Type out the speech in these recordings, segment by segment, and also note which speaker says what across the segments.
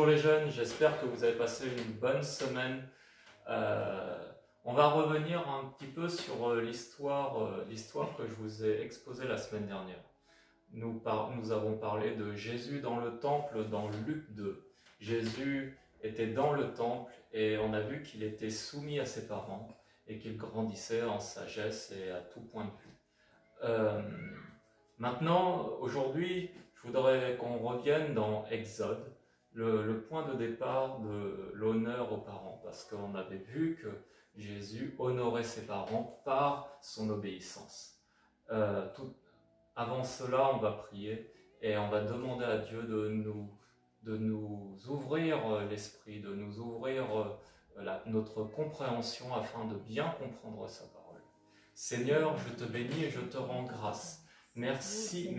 Speaker 1: Bonjour les jeunes, j'espère que vous avez passé une bonne semaine. On va revenir un petit peu sur l'histoire que je vous ai exposée la semaine dernière. Nous avons parlé de Jésus dans le temple dans Luc 2. Jésus était dans le temple et on a vu qu'il était soumis à ses parents et qu'il grandissait en sagesse et à tout point de vue. Maintenant, aujourd'hui, je voudrais qu'on revienne dans Exode, le point de départ de l'honneur aux parents, parce qu'on avait vu que Jésus honorait ses parents par son obéissance. Avant cela, on va prier et on va demander à Dieu de nous ouvrir l'esprit, de nous ouvrir notre compréhension afin de bien comprendre sa parole. Seigneur, je te bénis et je te rends grâce. Merci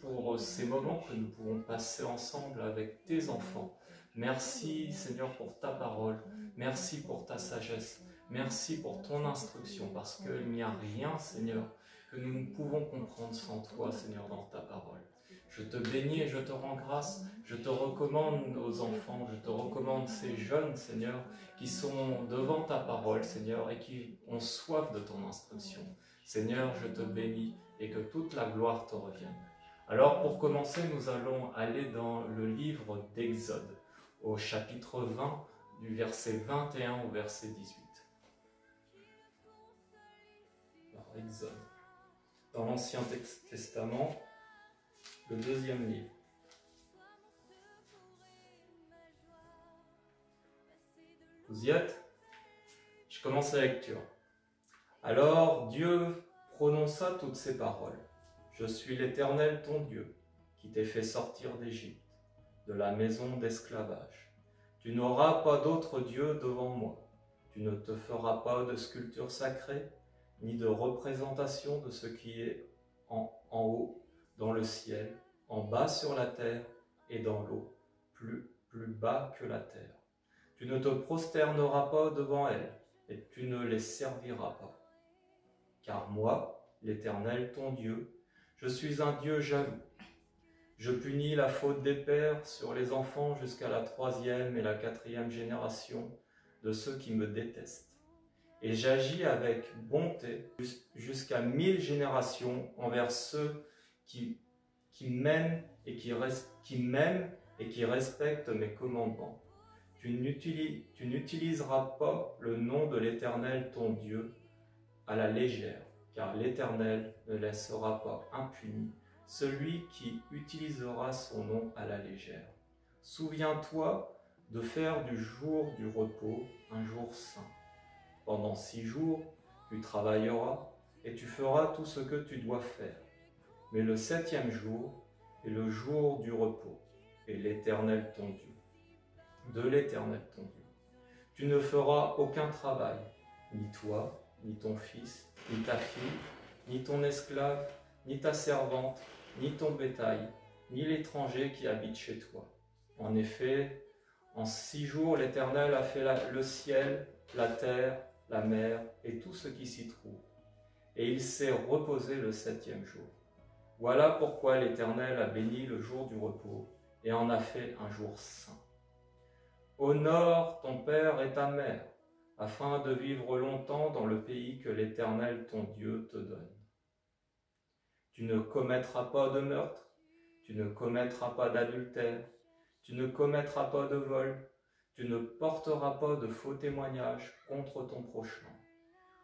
Speaker 1: pour ces moments que nous pouvons passer ensemble avec tes enfants. Merci Seigneur pour ta parole, merci pour ta sagesse, merci pour ton instruction, parce qu'il n'y a rien Seigneur que nous ne pouvons comprendre sans toi Seigneur dans ta parole. Je te bénis et je te rends grâce, je te recommande nos enfants, je te recommande ces jeunes Seigneur qui sont devant ta parole Seigneur et qui ont soif de ton instruction. Seigneur, je te bénis et que toute la gloire te revienne. Alors pour commencer, nous allons aller dans le livre d'Exode, au chapitre 20, du verset 21 au verset 18. Alors, Exode, dans l'Ancien Testament, le deuxième livre. Vous y êtes? Je commence la lecture. Alors Dieu prononça toutes ces paroles. Je suis l'Éternel ton Dieu, qui t'ai fait sortir d'Égypte, de la maison d'esclavage. Tu n'auras pas d'autre Dieu devant moi. Tu ne te feras pas de sculpture sacrée, ni de représentation de ce qui est en haut, dans le ciel, en bas sur la terre et dans l'eau, plus bas que la terre. Tu ne te prosterneras pas devant elles, et tu ne les serviras pas. Car moi, l'Éternel ton Dieu, je suis un Dieu jaloux. Je punis la faute des pères sur les enfants jusqu'à la 3e et la 4e génération de ceux qui me détestent. Et j'agis avec bonté jusqu'à 1000 générations envers ceux qui m'aiment et qui respectent mes commandements. Tu n'utiliseras pas le nom de l'Éternel ton Dieu à la légère, car l'Éternel ne laissera pas impuni celui qui utilisera son nom à la légère. Souviens-toi de faire du jour du repos un jour saint. Pendant 6 jours, tu travailleras et tu feras tout ce que tu dois faire. Mais le 7e jour est le jour du repos, et l'Éternel ton Dieu, de l'Éternel ton Dieu. Tu ne feras aucun travail, ni toi, ni ton fils, ni ta fille, ni ton esclave, ni ta servante, ni ton bétail, ni l'étranger qui habite chez toi. En effet, en 6 jours, l'Éternel a fait le ciel, la terre, la mer et tout ce qui s'y trouve. Et il s'est reposé le 7e jour. Voilà pourquoi l'Éternel a béni le jour du repos et en a fait un jour saint. Honore ton père et ta mère, afin de vivre longtemps dans le pays que l'Éternel ton Dieu te donne. Tu ne commettras pas de meurtre, tu ne commettras pas d'adultère, tu ne commettras pas de vol, tu ne porteras pas de faux témoignages contre ton prochain,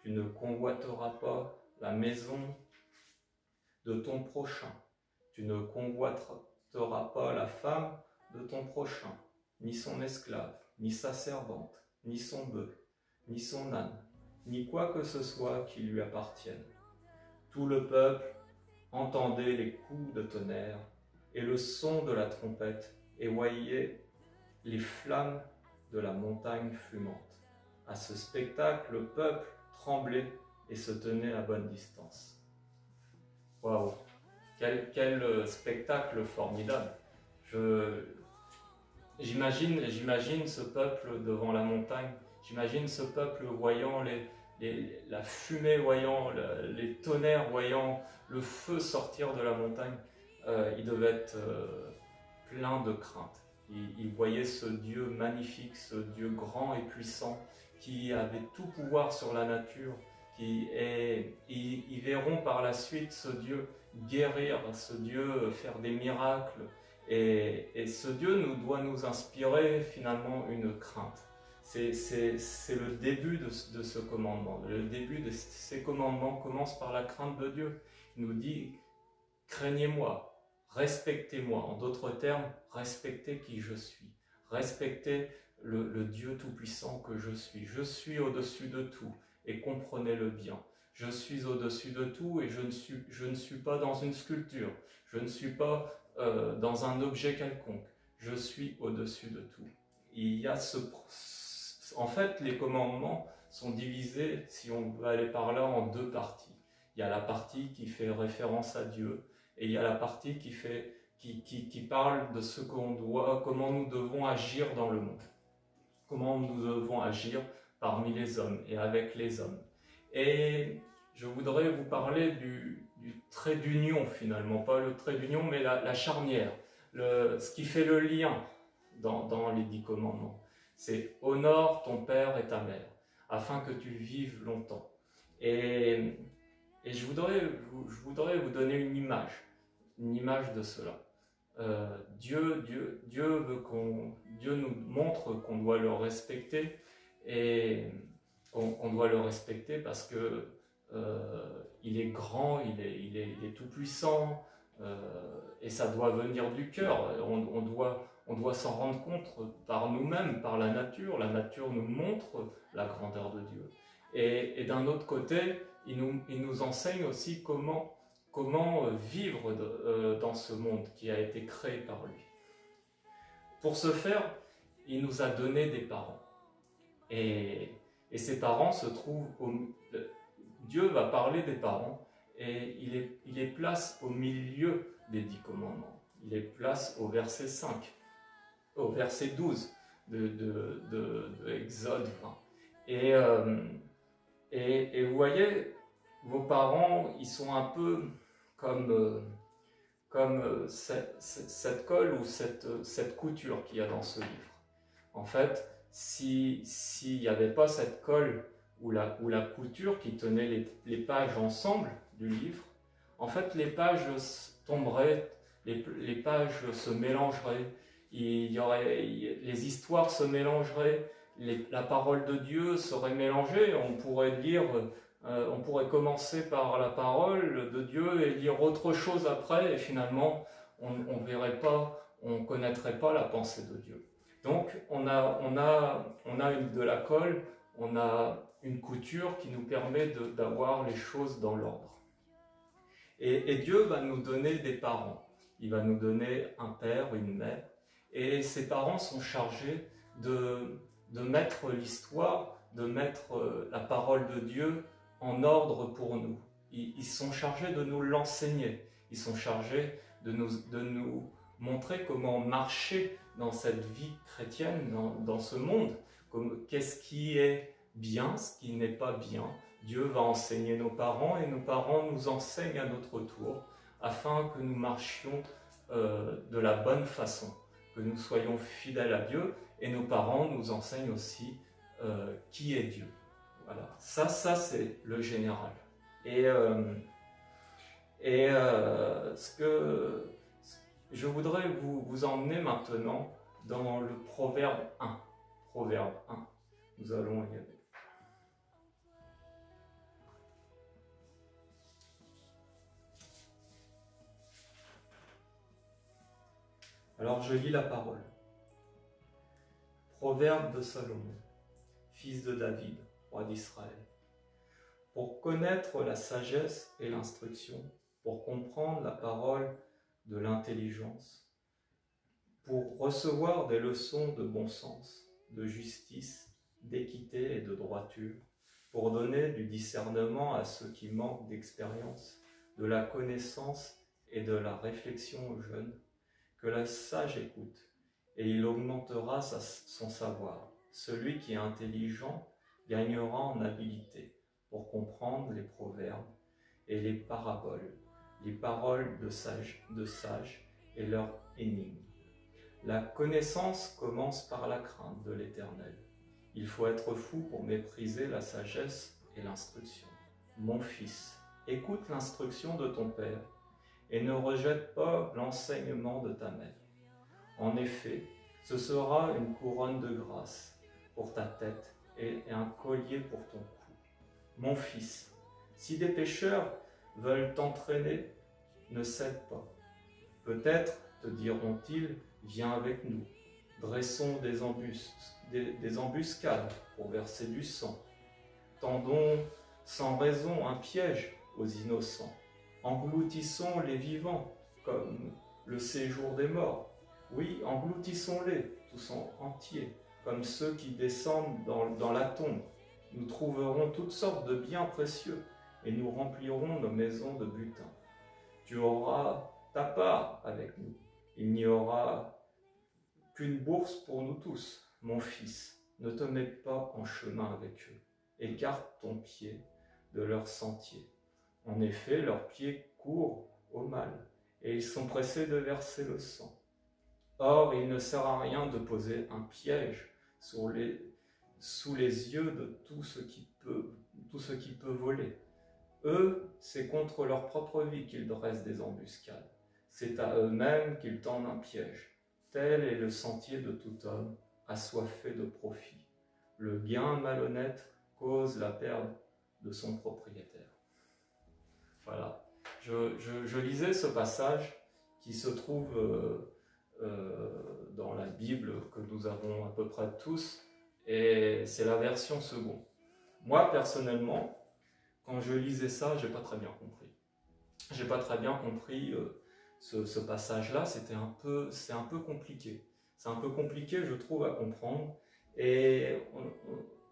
Speaker 1: tu ne convoiteras pas la maison de ton prochain, tu ne convoiteras pas la femme de ton prochain, ni son esclave, ni sa servante, ni son bœuf, ni son âne, ni quoi que ce soit qui lui appartienne. Tout le peuple entendait les coups de tonnerre et le son de la trompette et voyait les flammes de la montagne fumante. À ce spectacle, le peuple tremblait et se tenait à bonne distance. Waouh! Quel spectacle formidable! J'imagine ce peuple devant la montagne, j'imagine ce peuple voyant la fumée, voyant les tonnerres, voyant le feu sortir de la montagne. Il devait être plein de crainte. Ils voyaient ce Dieu magnifique, ce Dieu grand et puissant, qui avait tout pouvoir sur la nature. Ils verront par la suite ce Dieu guérir, ce Dieu faire des miracles. Et ce Dieu doit nous inspirer finalement une crainte. C'est le début de ce commandement. Le début de ces commandements commence par la crainte de Dieu. Il nous dit, craignez-moi, respectez-moi. En d'autres termes, respectez qui je suis. Respectez le Dieu tout-puissant que je suis. Je suis au-dessus de tout et comprenez-le bien. Je suis au-dessus de tout et je ne suis pas dans une sculpture. Je ne suis pas dans un objet quelconque. Je suis au-dessus de tout. Il y a en fait, les commandements sont divisés, si on veut aller par là, en deux parties. Il y a la partie qui fait référence à Dieu et il y a la partie qui parle de ce qu'on doit, comment nous devons agir dans le monde. Comment nous devons agir parmi les hommes et avec les hommes. Et je voudrais vous parler du trait d'union finalement, pas le trait d'union mais la charnière, ce qui fait le lien dans les 10 commandements. C'est « honore ton père et ta mère, afin que tu vives longtemps ». Et je voudrais vous donner une image de cela. Dieu nous montre qu'on doit le respecter, et on doit le respecter parce que il est grand, il est tout puissant, et ça doit venir du cœur. On doit s'en rendre compte par nous-mêmes, par la nature. La nature nous montre la grandeur de Dieu. Et d'un autre côté, il nous enseigne aussi comment vivre dans ce monde qui a été créé par lui. Pour ce faire, il nous a donné des parents. Et ces parents se trouvent Dieu va parler des parents et il les place au milieu des 10 commandements. Il les place au verset 5, au verset 12 de Exode 20. Et vous voyez, vos parents, ils sont un peu comme cette colle ou cette couture qu'il y a dans ce livre. En fait, s'il n'y avait pas cette colle ou la couture qui tenait les pages ensemble du livre, en fait les pages tomberaient, les pages se mélangeraient, les histoires se mélangeraient, la parole de Dieu serait mélangée. On pourrait commencer par la parole de Dieu et lire autre chose après, et finalement on verrait pas, on connaîtrait pas la pensée de Dieu. Donc on a de la colle, on a une couture qui nous permet d'avoir les choses dans l'ordre. Et Dieu va nous donner des parents. Il va nous donner un père, une mère, et ces parents sont chargés de mettre l'histoire, de mettre la parole de Dieu en ordre pour nous. Ils sont chargés de nous l'enseigner. Ils sont chargés de nous montrer comment marcher dans cette vie chrétienne, dans ce monde. Qu'est-ce qui est bien, ce qui n'est pas bien. Dieu va enseigner nos parents et nos parents nous enseignent à notre tour afin que nous marchions de la bonne façon, que nous soyons fidèles à Dieu, et nos parents nous enseignent aussi qui est Dieu. Voilà, ça c'est le général. Et ce que je voudrais vous emmener maintenant dans le Proverbe 1. Proverbe 1. Nous allons y aller. Alors je lis la parole. Proverbe de Salomon, fils de David, roi d'Israël. Pour connaître la sagesse et l'instruction, pour comprendre la parole de l'intelligence, pour recevoir des leçons de bon sens, de justice, d'équité et de droiture, pour donner du discernement à ceux qui manquent d'expérience, de la connaissance et de la réflexion aux jeunes, que le sage écoute, et il augmentera son savoir. Celui qui est intelligent gagnera en habileté pour comprendre les proverbes et les paraboles, les paroles de sages et leurs énigmes. La connaissance commence par la crainte de l'Éternel. Il faut être fou pour mépriser la sagesse et l'instruction. Mon fils, écoute l'instruction de ton père et ne rejette pas l'enseignement de ta mère. En effet, ce sera une couronne de grâce pour ta tête et un collier pour ton cou. Mon fils, si des pécheurs veulent t'entraîner, ne cède pas. Peut-être te diront-ils, viens avec nous, dressons des embuscades pour verser du sang. Tendons sans raison un piège aux innocents. Engloutissons les vivants comme le séjour des morts. Oui, engloutissons-les tous entiers, comme ceux qui descendent dans la tombe. Nous trouverons toutes sortes de biens précieux et nous remplirons nos maisons de butin. Tu auras ta part avec nous. Il n'y aura qu'une bourse pour nous tous. Mon fils, ne te mets pas en chemin avec eux. Écarte ton pied de leur sentier. En effet, leurs pieds courent au mal, et ils sont pressés de verser le sang. Or, il ne sert à rien de poser un piège sous les yeux de tout ce qui peut voler. Eux, c'est contre leur propre vie qu'ils dressent des embuscades. C'est à eux-mêmes qu'ils tendent un piège. Tel est le sentier de tout homme, assoiffé de profit. Le gain malhonnête cause la perte de son propriétaire. Voilà. Je lisais ce passage qui se trouve dans la Bible que nous avons à peu près tous, et c'est la version seconde. Moi, personnellement, quand je lisais ça, j'ai pas très bien compris. J'ai pas très bien compris ce passage-là, c'est un peu compliqué. C'est un peu compliqué, je trouve, à comprendre, et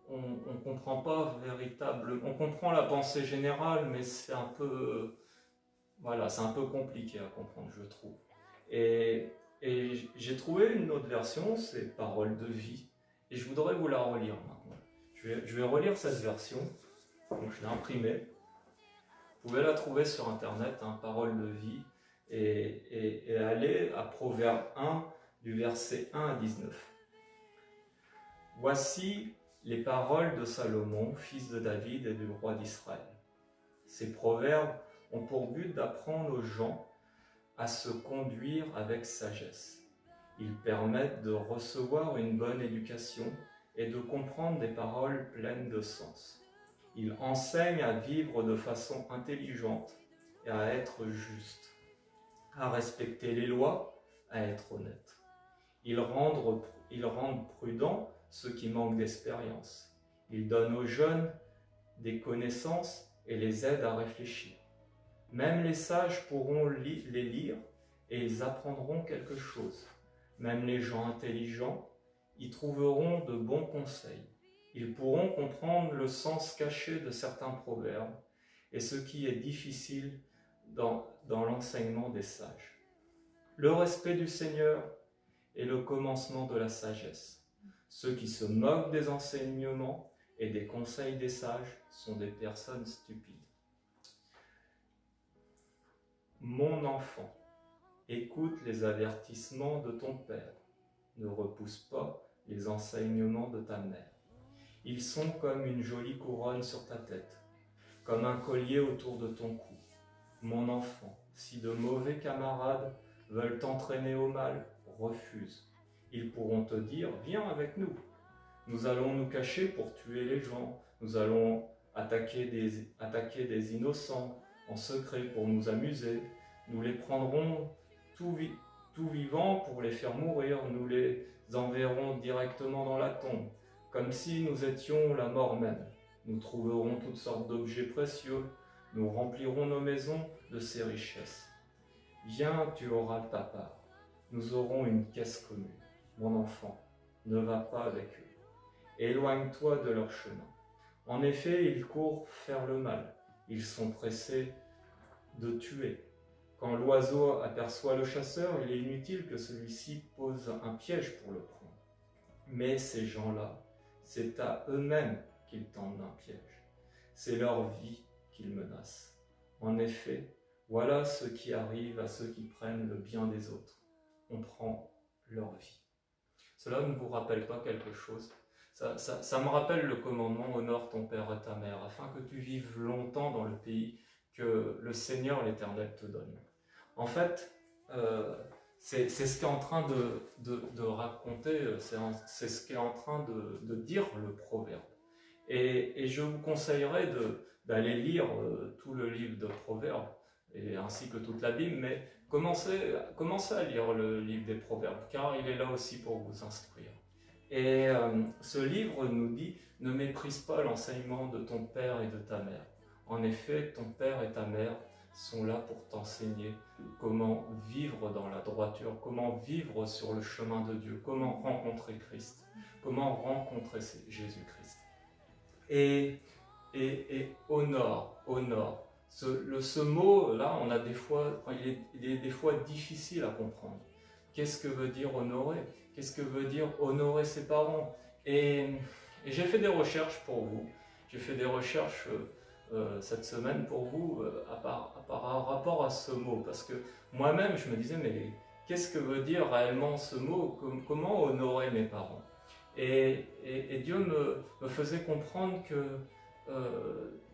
Speaker 1: on comprend pas véritablement. On comprend la pensée générale, mais c'est un peu, voilà, c'est un peu compliqué à comprendre, je trouve. Et j'ai trouvé une autre version, c'est Paroles de vie, et je voudrais vous la relire maintenant. Je vais relire cette version, donc je l'ai imprimée. Vous pouvez la trouver sur internet, hein, Paroles de vie, et aller à Proverbe 1, du verset 1 à 19. Voici les paroles de Salomon, fils de David et du roi d'Israël. Ces proverbes ont pour but d'apprendre aux gens à se conduire avec sagesse. Ils permettent de recevoir une bonne éducation et de comprendre des paroles pleines de sens. Ils enseignent à vivre de façon intelligente et à être juste, à respecter les lois, à être honnête. Ils rendent prudents ceux qui manquent d'expérience. Ils donnent aux jeunes des connaissances et les aident à réfléchir. Même les sages pourront les lire et ils apprendront quelque chose. Même les gens intelligents y trouveront de bons conseils. Ils pourront comprendre le sens caché de certains proverbes et ce qui est difficile dans l'enseignement des sages. Le respect du Seigneur est le commencement de la sagesse. Ceux qui se moquent des enseignements et des conseils des sages sont des personnes stupides. Mon enfant, écoute les avertissements de ton père. Ne repousse pas les enseignements de ta mère. Ils sont comme une jolie couronne sur ta tête, comme un collier autour de ton cou. Mon enfant, si de mauvais camarades veulent t'entraîner au mal, refuse. Ils pourront te dire, viens avec nous. Nous allons nous cacher pour tuer les gens. Nous allons attaquer des innocents en secret pour nous amuser. Nous les prendrons tout vivants pour les faire mourir. Nous les enverrons directement dans la tombe, comme si nous étions la mort même. Nous trouverons toutes sortes d'objets précieux. Nous remplirons nos maisons de ces richesses. Viens, tu auras ta part. Nous aurons une caisse commune. Mon enfant, ne va pas avec eux. Éloigne-toi de leur chemin. En effet, ils courent faire le mal. Ils sont pressés de tuer. Quand l'oiseau aperçoit le chasseur, il est inutile que celui-ci pose un piège pour le prendre. Mais ces gens-là, c'est à eux-mêmes qu'ils tendent un piège. C'est leur vie qu'ils menacent. En effet, voilà ce qui arrive à ceux qui prennent le bien des autres. On prend leur vie. Cela ne vous rappelle pas quelque chose? Ça me rappelle le commandement « Honore ton père et ta mère » afin que tu vives longtemps dans le pays que le Seigneur l'Éternel te donne. En fait, c'est ce qu'est en train de raconter, c'est ce qu'est en train de dire le proverbe. Et je vous conseillerais d'aller lire tout le livre de Proverbes, ainsi que toute la Bible, mais commencez à lire le livre des Proverbes, car il est là aussi pour vous instruire. Et ce livre nous dit « Ne méprise pas l'enseignement de ton père et de ta mère. En effet, ton père et ta mère sont là pour t'enseigner comment vivre dans la droiture, comment vivre sur le chemin de Dieu, comment rencontrer Christ, comment rencontrer Jésus-Christ. » Et honore. Ce mot-là, on a des fois, il est des fois difficile à comprendre. Qu'est-ce que veut dire honorer? Qu'est-ce que veut dire honorer ses parents? Et j'ai fait des recherches pour vous. J'ai fait des recherches cette semaine pour vous par rapport à ce mot. Parce que moi-même, je me disais, mais qu'est-ce que veut dire réellement ce mot? Comment honorer mes parents? Et Dieu me faisait comprendre que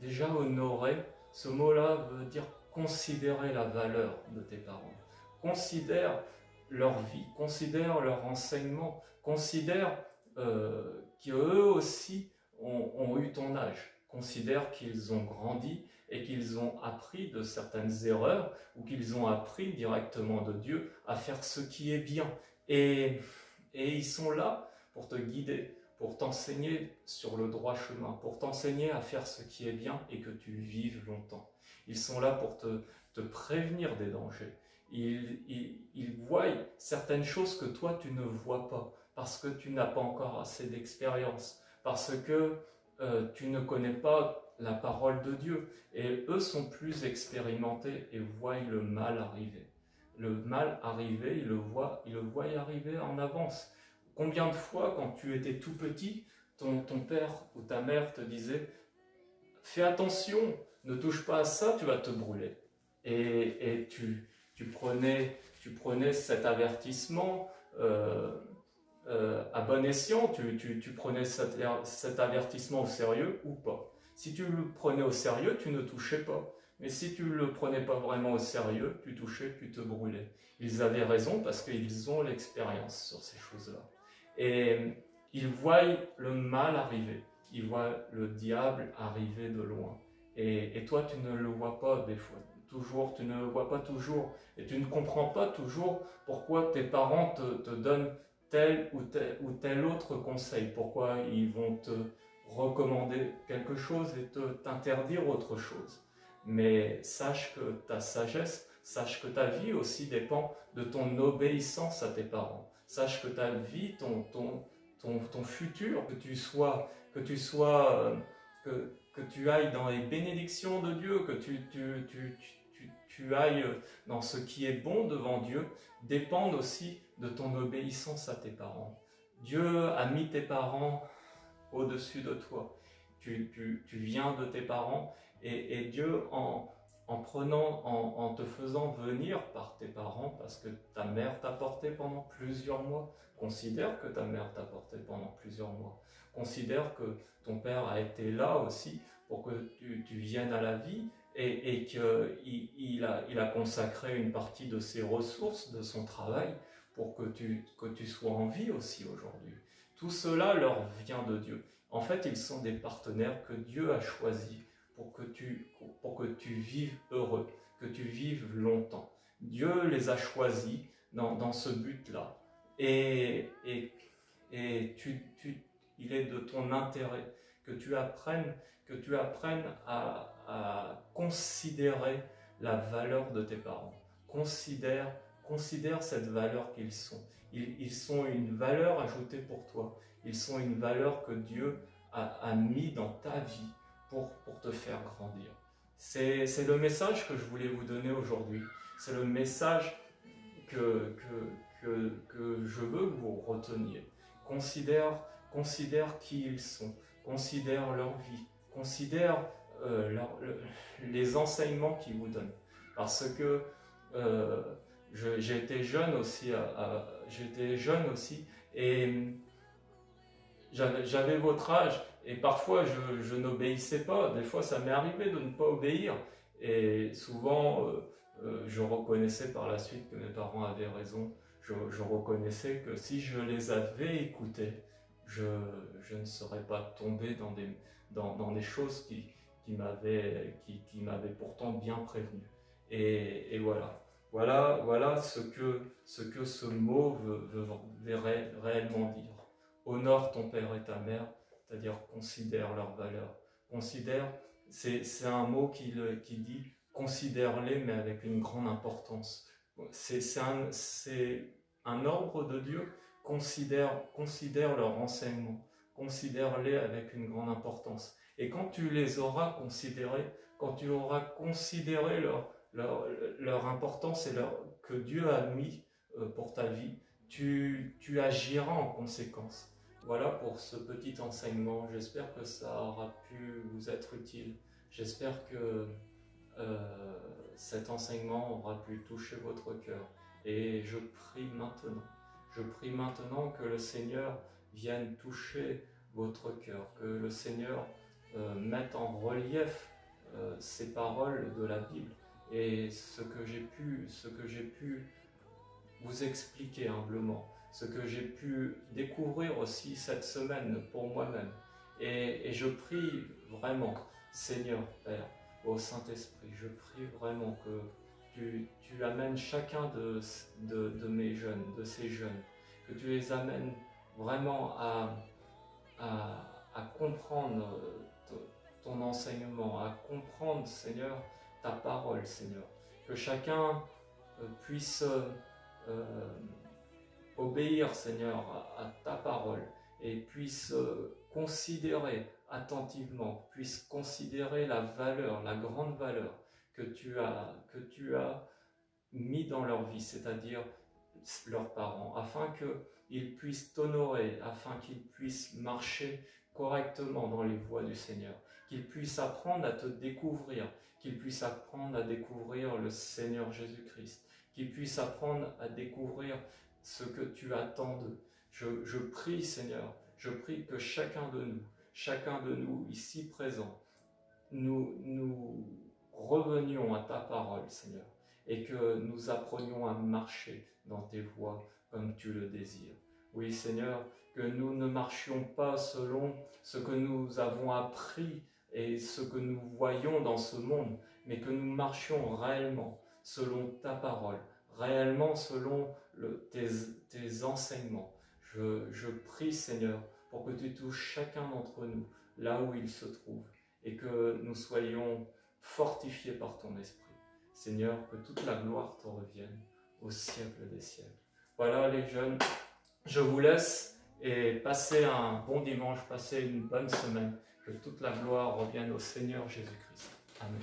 Speaker 1: déjà honorer, ce mot-là veut dire considérer la valeur de tes parents. Considère leur vie, considère leur enseignement, considère qu'eux aussi ont eu ton âge, considère qu'ils ont grandi et qu'ils ont appris de certaines erreurs ou qu'ils ont appris directement de Dieu à faire ce qui est bien. Et ils sont là pour te guider, pour t'enseigner sur le droit chemin, pour t'enseigner à faire ce qui est bien et que tu vives longtemps. Ils sont là pour te prévenir des dangers. Ils voient certaines choses que toi tu ne vois pas, parce que tu n'as pas encore assez d'expérience, parce que tu ne connais pas la parole de Dieu. Et eux sont plus expérimentés et voient le mal arriver. Le mal arriver, ils le voient arriver en avance. Combien de fois, quand tu étais tout petit, ton père ou ta mère te disait « Fais attention, ne touche pas à ça, tu vas te brûler. » Et tu prenais cet avertissement à bon escient, tu prenais cet avertissement au sérieux ou pas. Si tu le prenais au sérieux, tu ne touchais pas. Mais si tu ne le prenais pas vraiment au sérieux, tu touchais, tu te brûlais. Ils avaient raison parce qu'ils ont l'expérience sur ces choses-là. Et ils voient le mal arriver, ils voient le diable arriver de loin. Et toi, tu ne le vois pas des fois, tu ne le vois pas toujours. Et tu ne comprends pas toujours pourquoi tes parents te donnent tel ou tel autre conseil, pourquoi ils vont te recommander quelque chose et t'interdire autre chose. Mais sache que ta sagesse, sache que ta vie aussi dépend de ton obéissance à tes parents. Sache que ta vie, ton futur, que tu ailles dans les bénédictions de Dieu, que tu ailles dans ce qui est bon devant Dieu, dépendent aussi de ton obéissance à tes parents. Dieu a mis tes parents au-dessus de toi. Tu viens de tes parents et Dieu, en te faisant venir par tes parents, parce que ta mère t'a porté pendant plusieurs mois, considère que ta mère t'a porté pendant plusieurs mois, considère que ton père a été là aussi pour que tu viennes à la vie et qu'il a consacré une partie de ses ressources, de son travail, pour que tu sois en vie aussi aujourd'hui. Tout cela leur vient de Dieu. En fait, ils sont des partenaires que Dieu a choisis pour que tu vives heureux, que tu vives longtemps. Dieu les a choisis dans ce but-là. Et il est de ton intérêt que tu apprennes à considérer la valeur de tes parents. Considère cette valeur qu'ils sont. Ils sont une valeur ajoutée pour toi. Ils sont une valeur que Dieu a mis dans ta vie pour te faire grandir. C'est le message que je voulais vous donner aujourd'hui. C'est le message que je veux que vous reteniez. Considère qui ils sont. Considère leur vie. Considère les enseignements qu'ils vous donnent. Parce que j'ai été jeune aussi j'étais jeune aussi, et j'avais votre âge, et parfois je n'obéissais pas. Des fois, ça m'est arrivé de ne pas obéir, et souvent, je reconnaissais par la suite que mes parents avaient raison. Je reconnaissais que si je les avais écoutés, je ne serais pas tombé dans des choses qui m'avaient pourtant bien prévenu. Et voilà. Voilà ce que ce mot veut réellement dire. Honore ton père et ta mère, c'est-à-dire considère leurs valeurs. Considère, c'est un mot qui dit considère-les, mais avec une grande importance. C'est un ordre de Dieu. Considère leurs enseignements, considère-les avec une grande importance. Et quand tu les auras considérés, quand tu auras considéré leur importance et que Dieu a mis pour ta vie, tu agiras en conséquence. Voilà pour ce petit enseignement. J'espère que ça aura pu vous être utile. J'espère que cet enseignement aura pu toucher votre cœur. Et je prie maintenant que le Seigneur vienne toucher votre cœur, que le Seigneur mette en relief ces paroles de la Bible et ce que j'ai pu vous expliquer humblement, ce que j'ai pu découvrir aussi cette semaine pour moi-même. Et je prie vraiment, Seigneur Père, au Saint-Esprit, je prie vraiment que tu amènes chacun de mes jeunes, de ces jeunes, que tu les amènes vraiment à comprendre ton enseignement, à comprendre, Seigneur, ta parole, Seigneur. Que chacun puisse obéir, Seigneur, à ta parole et puisse considérer attentivement, puisse considérer la valeur, la grande valeur que tu as mis dans leur vie, c'est-à-dire leurs parents, afin qu'ils puissent t'honorer, afin qu'ils puissent marcher correctement dans les voies du Seigneur, qu'ils puissent apprendre à te découvrir, qu'ils puissent apprendre à découvrir le Seigneur Jésus-Christ, qu'ils puissent apprendre à découvrir ce que tu attends d'eux. Je prie, Seigneur, je prie que chacun de nous ici présents, nous revenions à ta parole, Seigneur, et que nous apprenions à marcher dans tes voies comme tu le désires. Oui, Seigneur, que nous ne marchions pas selon ce que nous avons appris et ce que nous voyons dans ce monde, mais que nous marchions réellement selon ta parole, réellement selon tes enseignements. Je prie, Seigneur, pour que tu touches chacun d'entre nous là où il se trouve et que nous soyons fortifiés par ton esprit. Seigneur, que toute la gloire te revienne au siècle des siècles. Voilà les jeunes, je vous laisse et passez un bon dimanche, passez une bonne semaine. Que toute la gloire revienne au Seigneur Jésus-Christ. Amen.